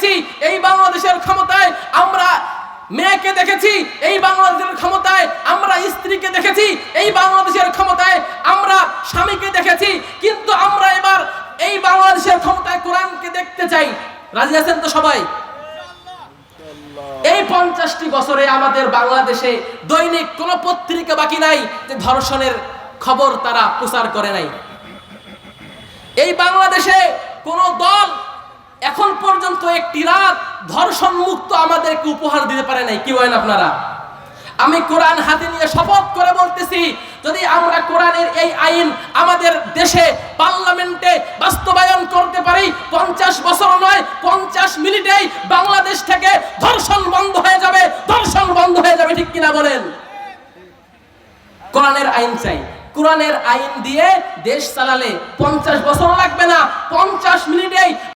দেখেছি এই বাংলাদেশের ক্ষমতায় আমরা মেয়েকে দেখেছি, এই বাংলাদেশের ক্ষমতায় আমরা স্ত্রীকে দেখেছি, এই বাংলাদেশের ক্ষমতায় আমরা স্বামীকে দেখেছি, কিন্তু আমরা এবার এই বাংলাদেশের ক্ষমতায় কোরআনকে দেখতে চাই। রাজি আছেন তো সবাই? এই 50টি বছরে আমাদের বাংলাদেশে দৈনিক কোনো পত্রিকা বাকি নাই যে ধর্ষণের খবর তারা প্রচার করে নাই। এই বাংলাদেশে কোন দল এখন পর্যন্ত একটি রাত ধর্ষণ মুক্ত আমাদেরকে উপহার দিতে পারে নাই। কি বলেন আপনারা? আমি কোরআন হাতে নিয়ে শপথ করে বলতেছি, যদি আমরা কোরআনের এই আইন আমাদের দেশে পার্লামেন্টে বাস্তবায়ন করতে পারি, 50 বছর নয় 50 মিনিটেই বাংলাদেশ থেকে ধর্ষণ বন্ধ হয়ে যাবে, ধর্ষণ বন্ধ হয়ে যাবে। ঠিক কিনা বলেন? কোরআনের আইন চাই। কোরআনের আইন দিয়ে দেশ চালালে 50 বছর লাগবে না, 50 মিনিটেই